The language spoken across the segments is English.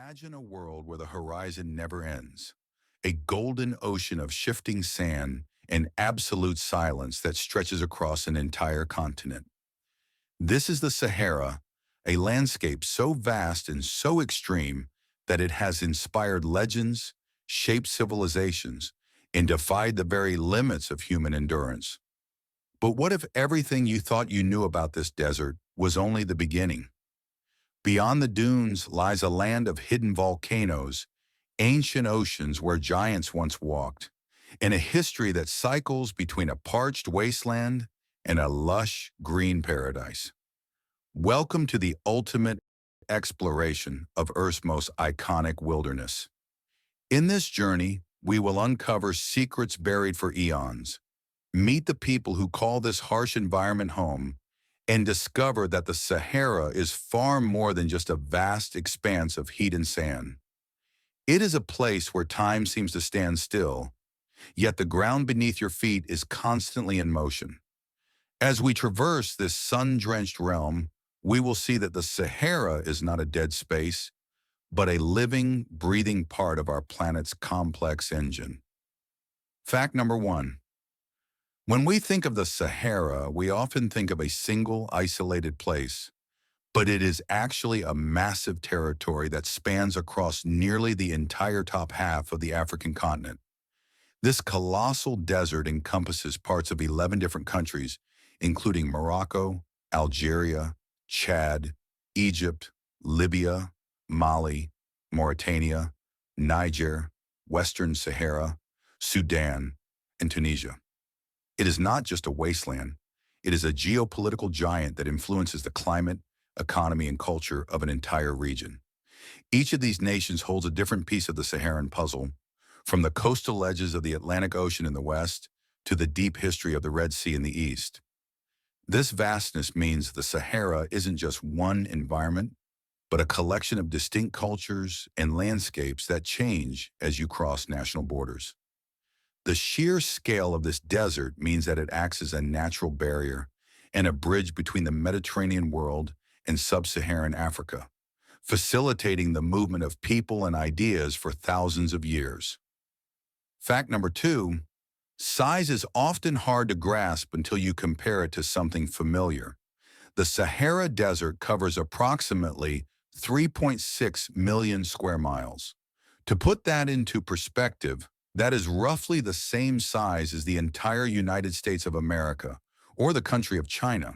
Imagine a world where the horizon never ends, a golden ocean of shifting sand and absolute silence that stretches across an entire continent. This is the Sahara, a landscape so vast and so extreme that it has inspired legends, shaped civilizations, and defied the very limits of human endurance. But what if everything you thought you knew about this desert was only the beginning? Beyond the dunes lies a land of hidden volcanoes, ancient oceans where giants once walked, and a history that cycles between a parched wasteland and a lush green paradise. Welcome to the ultimate exploration of Earth's most iconic wilderness. In this journey, we will uncover secrets buried for eons, meet the people who call this harsh environment home, and discover that the Sahara is far more than just a vast expanse of heat and sand. It is a place where time seems to stand still, yet the ground beneath your feet is constantly in motion. As we traverse this sun-drenched realm, we will see that the Sahara is not a dead space, but a living, breathing part of our planet's complex engine. Fact number one. When we think of the Sahara, we often think of a single, isolated place, but it is actually a massive territory that spans across nearly the entire top half of the African continent. This colossal desert encompasses parts of 11 different countries, including Morocco, Algeria, Chad, Egypt, Libya, Mali, Mauritania, Niger, Western Sahara, Sudan, and Tunisia. It is not just a wasteland. It is a geopolitical giant that influences the climate, economy, and culture of an entire region. Each of these nations holds a different piece of the Saharan puzzle, from the coastal edges of the Atlantic Ocean in the west to the deep history of the Red Sea in the east. This vastness means the Sahara isn't just one environment, but a collection of distinct cultures and landscapes that change as you cross national borders. The sheer scale of this desert means that it acts as a natural barrier and a bridge between the Mediterranean world and sub-Saharan Africa, facilitating the movement of people and ideas for thousands of years. Fact number two, size is often hard to grasp until you compare it to something familiar. The Sahara Desert covers approximately 3.6 million square miles. To put that into perspective, that is roughly the same size as the entire United States of America, or the country of China.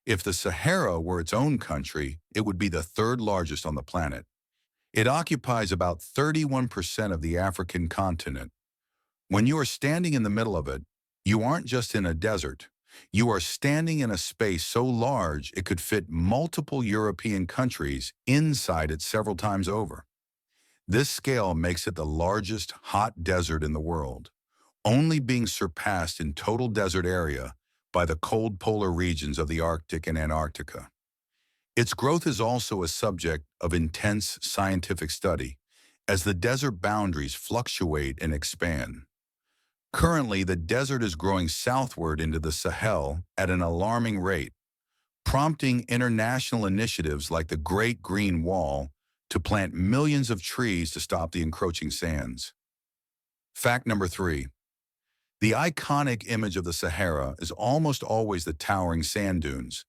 If the Sahara were its own country, it would be the third largest on the planet. It occupies about 31% of the African continent. When you are standing in the middle of it, you aren't just in a desert. You are standing in a space so large it could fit multiple European countries inside it several times over. This scale makes it the largest hot desert in the world, only being surpassed in total desert area by the cold polar regions of the Arctic and Antarctica. Its growth is also a subject of intense scientific study, as the desert boundaries fluctuate and expand. Currently, the desert is growing southward into the Sahel at an alarming rate, prompting international initiatives like the Great Green Wall to plant millions of trees to stop the encroaching sands. Fact number three. The iconic image of the Sahara is almost always the towering sand dunes.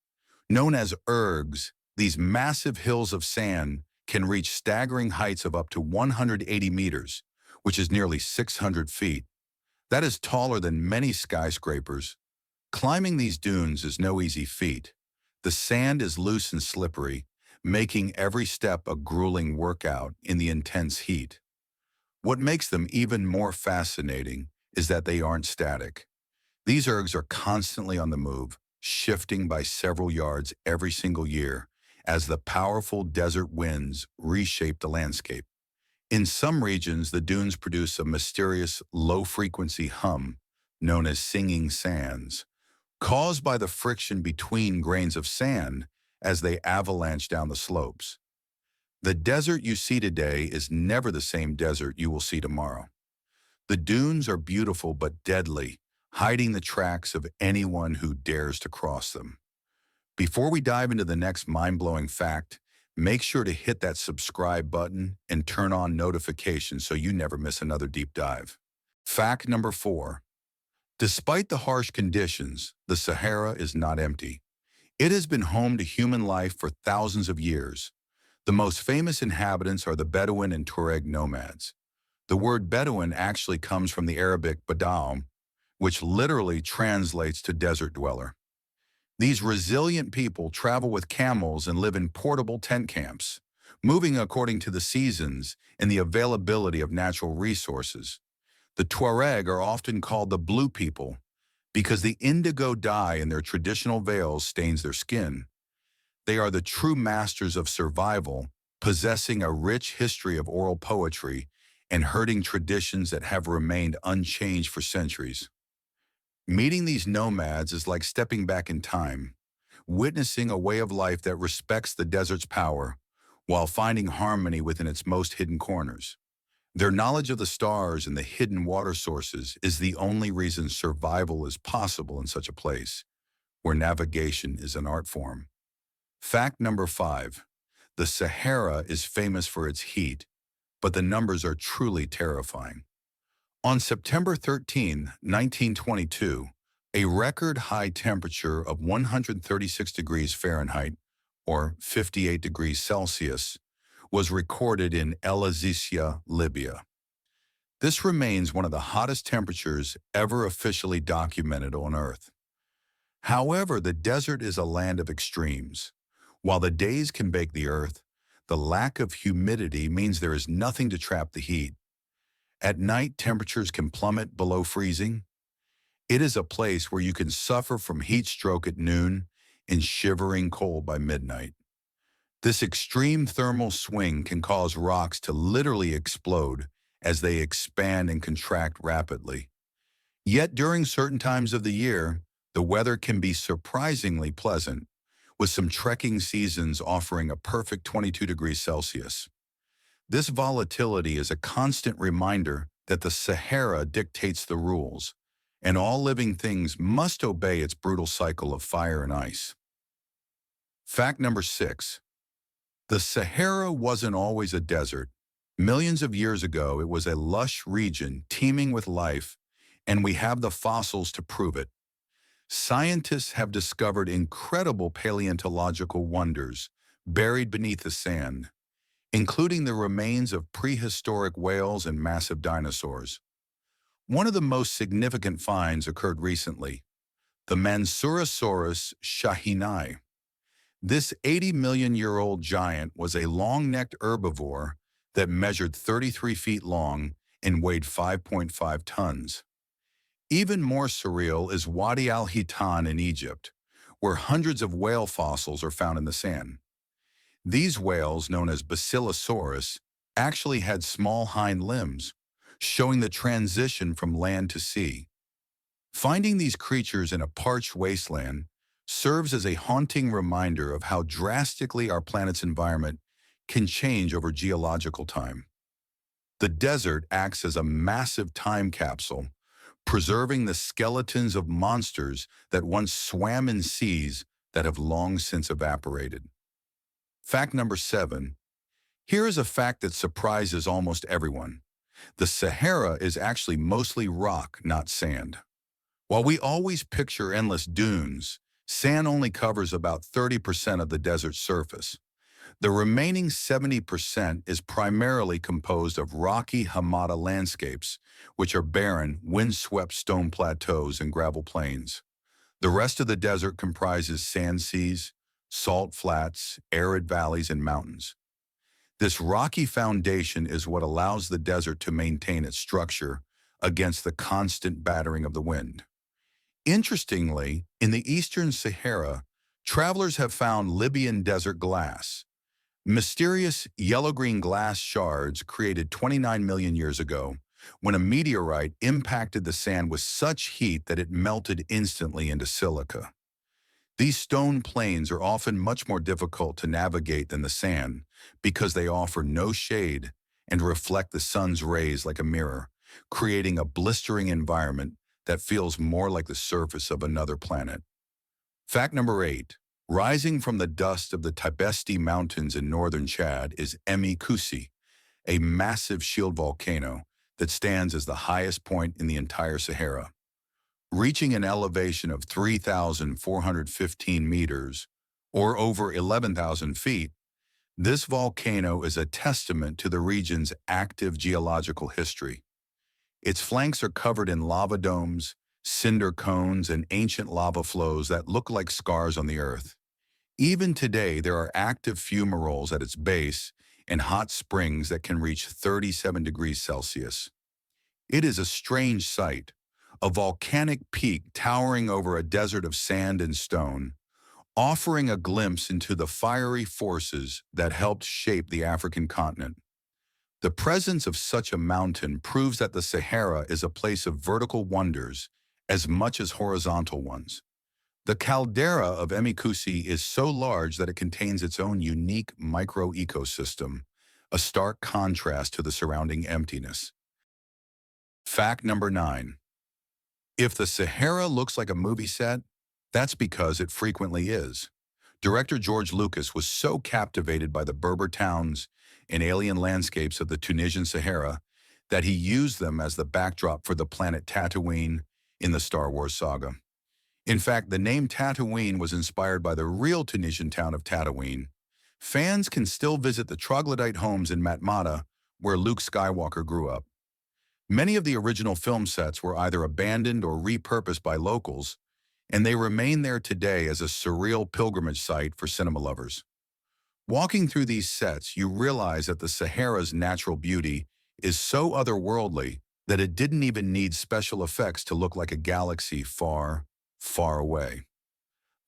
Known as Ergs, these massive hills of sand can reach staggering heights of up to 180 meters, which is nearly 600 feet. That is taller than many skyscrapers. Climbing these dunes is no easy feat. The sand is loose and slippery, making every step a grueling workout in the intense heat. What makes them even more fascinating is that they aren't static. These ergs are constantly on the move, shifting by several yards every single year as the powerful desert winds reshape the landscape. In some regions, the dunes produce a mysterious low-frequency hum known as singing sands, caused by the friction between grains of sand as they avalanche down the slopes. The desert you see today is never the same desert you will see tomorrow. The dunes are beautiful but deadly, hiding the tracks of anyone who dares to cross them. Before we dive into the next mind-blowing fact, Make sure to hit that subscribe button and turn on notifications so you never miss another deep dive. Fact number 4. Despite the harsh conditions, the Sahara is not empty. It has been home to human life for thousands of years. The most famous inhabitants are the Bedouin and Tuareg nomads. The word Bedouin actually comes from the Arabic Bedouin, which literally translates to desert dweller. These resilient people travel with camels and live in portable tent camps, moving according to the seasons and the availability of natural resources. The Tuareg are often called the blue people because the indigo dye in their traditional veils stains their skin. They are the true masters of survival, possessing a rich history of oral poetry and herding traditions that have remained unchanged for centuries. Meeting these nomads is like stepping back in time, witnessing a way of life that respects the desert's power while finding harmony within its most hidden corners. Their knowledge of the stars and the hidden water sources is the only reason survival is possible in such a place, where navigation is an art form. Fact number 5. The Sahara is famous for its heat, but the numbers are truly terrifying. On September 13, 1922, a record high temperature of 136 degrees Fahrenheit, or 58 degrees Celsius, was recorded in El Azizia, Libya. This remains one of the hottest temperatures ever officially documented on Earth. However, the desert is a land of extremes. While the days can bake the earth, the lack of humidity means there is nothing to trap the heat. At night, temperatures can plummet below freezing. It is a place where you can suffer from heat stroke at noon and shivering cold by midnight. This extreme thermal swing can cause rocks to literally explode as they expand and contract rapidly. Yet during certain times of the year, the weather can be surprisingly pleasant, with some trekking seasons offering a perfect 22 degrees Celsius. This volatility is a constant reminder that the Sahara dictates the rules, and all living things must obey its brutal cycle of fire and ice. Fact number 6. The Sahara wasn't always a desert. Millions of years ago, it was a lush region teeming with life, and we have the fossils to prove it. Scientists have discovered incredible paleontological wonders buried beneath the sand, including the remains of prehistoric whales and massive dinosaurs. One of the most significant finds occurred recently, the Mansurosaurus shahinai. This 80-million-year-old giant was a long-necked herbivore that measured 33 feet long and weighed 5.5 tons. Even more surreal is Wadi Al-Hitan in Egypt, where hundreds of whale fossils are found in the sand. These whales, known as Basilosaurus, actually had small hind limbs, showing the transition from land to sea. Finding these creatures in a parched wasteland serves as a haunting reminder of how drastically our planet's environment can change over geological time. The desert acts as a massive time capsule, preserving the skeletons of monsters that once swam in seas that have long since evaporated. Fact number 7. Here is a fact that surprises almost everyone. The Sahara is actually mostly rock, not sand. While we always picture endless dunes, sand only covers about 30% of the desert's surface. The remaining 70% is primarily composed of rocky hamada landscapes, which are barren, windswept stone plateaus and gravel plains. The rest of the desert comprises sand seas, salt flats, arid valleys, and mountains. This rocky foundation is what allows the desert to maintain its structure against the constant battering of the wind. Interestingly, in the eastern Sahara, travelers have found Libyan desert glass. Mysterious yellow-green glass shards created 29 million years ago when a meteorite impacted the sand with such heat that it melted instantly into silica. These stone plains are often much more difficult to navigate than the sand because they offer no shade and reflect the sun's rays like a mirror, creating a blistering environment that feels more like the surface of another planet. Fact number 8. Rising from the dust of the Tibesti Mountains in northern Chad is Koussi, a massive shield volcano that stands as the highest point in the entire Sahara. Reaching an elevation of 3,415 meters, or over 11,000 feet, this volcano is a testament to the region's active geological history. Its flanks are covered in lava domes, cinder cones, and ancient lava flows that look like scars on the earth. Even today, there are active fumaroles at its base and hot springs that can reach 37 degrees Celsius. It is a strange sight, a volcanic peak towering over a desert of sand and stone, offering a glimpse into the fiery forces that helped shape the African continent. The presence of such a mountain proves that the Sahara is a place of vertical wonders as much as horizontal ones. The caldera of Koussi is so large that it contains its own unique micro-ecosystem, a stark contrast to the surrounding emptiness. Fact number 9. If the Sahara looks like a movie set, that's because it frequently is. Director George Lucas was so captivated by the Berber towns and alien landscapes of the Tunisian Sahara that he used them as the backdrop for the planet Tatooine in the Star Wars saga. In fact, the name Tatooine was inspired by the real Tunisian town of Tatooine. Fans can still visit the troglodyte homes in Matmata, where Luke Skywalker grew up. Many of the original film sets were either abandoned or repurposed by locals, and they remain there today as a surreal pilgrimage site for cinema lovers. Walking through these sets, you realize that the Sahara's natural beauty is so otherworldly that it didn't even need special effects to look like a galaxy far, far away.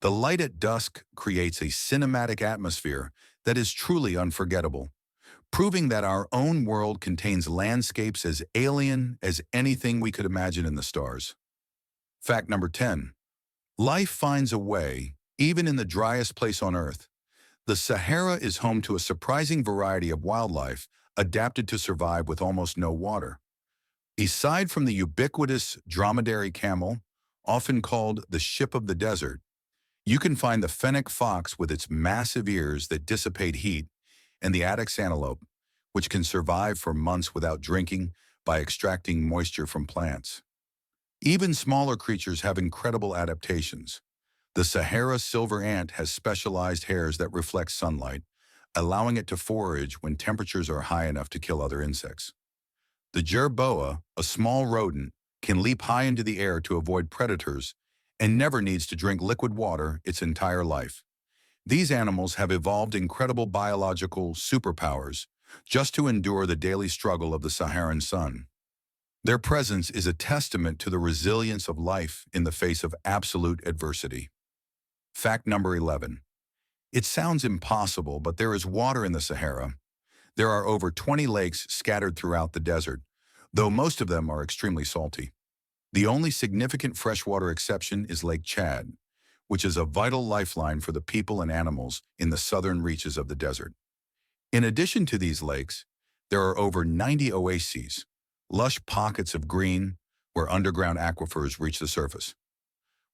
The light at dusk creates a cinematic atmosphere that is truly unforgettable, proving that our own world contains landscapes as alien as anything we could imagine in the stars. Fact number 10. Life finds a way, even in the driest place on Earth. The Sahara is home to a surprising variety of wildlife adapted to survive with almost no water. Aside from the ubiquitous dromedary camel, often called the ship of the desert, you can find the fennec fox with its massive ears that dissipate heat, and the addax antelope, which can survive for months without drinking by extracting moisture from plants. Even smaller creatures have incredible adaptations. The Sahara silver ant has specialized hairs that reflect sunlight, allowing it to forage when temperatures are high enough to kill other insects. The jerboa, a small rodent, can leap high into the air to avoid predators and never needs to drink liquid water its entire life. These animals have evolved incredible biological superpowers just to endure the daily struggle of the Saharan sun. Their presence is a testament to the resilience of life in the face of absolute adversity. Fact number 11. It sounds impossible, but there is water in the Sahara. There are over 20 lakes scattered throughout the desert, though most of them are extremely salty. The only significant freshwater exception is Lake Chad, which is a vital lifeline for the people and animals in the southern reaches of the desert. In addition to these lakes, there are over 90 oases, lush pockets of green where underground aquifers reach the surface.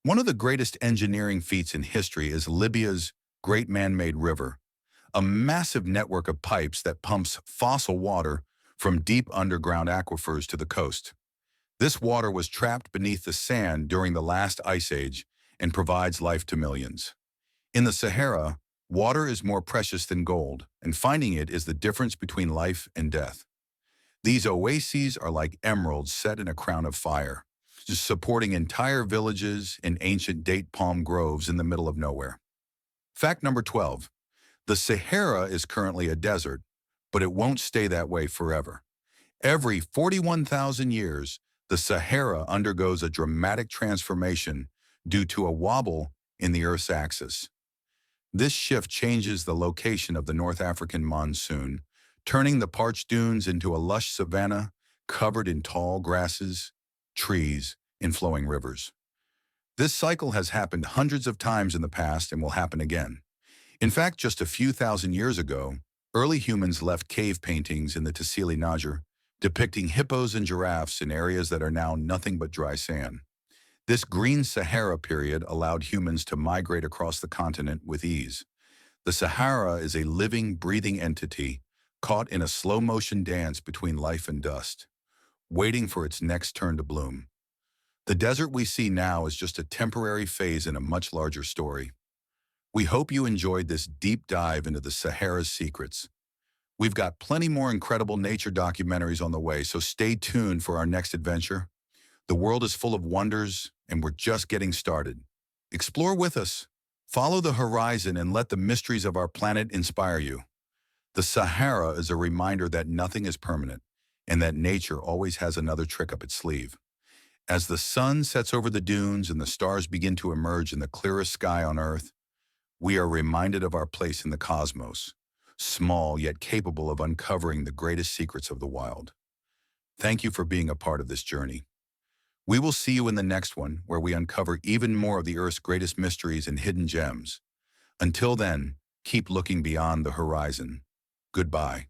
One of the greatest engineering feats in history is Libya's Great Man-Made River, a massive network of pipes that pumps fossil water from deep underground aquifers to the coast. This water was trapped beneath the sand during the last ice age and provides life to millions. In the Sahara, water is more precious than gold, and finding it is the difference between life and death. These oases are like emeralds set in a crown of fire, just supporting entire villages and ancient date palm groves in the middle of nowhere. Fact number 12. The Sahara is currently a desert, but it won't stay that way forever. Every 41,000 years, the Sahara undergoes a dramatic transformation due to a wobble in the Earth's axis. This shift changes the location of the North African monsoon, turning the parched dunes into a lush savanna covered in tall grasses, trees, and flowing rivers. This cycle has happened hundreds of times in the past and will happen again. In fact, just a few thousand years ago, early humans left cave paintings in the Tassili Najar, depicting hippos and giraffes in areas that are now nothing but dry sand. This green Sahara period allowed humans to migrate across the continent with ease. The Sahara is a living, breathing entity caught in a slow-motion dance between life and dust, waiting for its next turn to bloom. The desert we see now is just a temporary phase in a much larger story. We hope you enjoyed this deep dive into the Sahara's secrets. We've got plenty more incredible nature documentaries on the way, so stay tuned for our next adventure. The world is full of wonders, and we're just getting started. Explore with us. Follow the horizon and let the mysteries of our planet inspire you. The Sahara is a reminder that nothing is permanent, and that nature always has another trick up its sleeve. As the sun sets over the dunes and the stars begin to emerge in the clearest sky on Earth, we are reminded of our place in the cosmos, small yet capable of uncovering the greatest secrets of the wild. Thank you for being a part of this journey. We will see you in the next one, where we uncover even more of the Earth's greatest mysteries and hidden gems. Until then, keep looking beyond the horizon. Goodbye.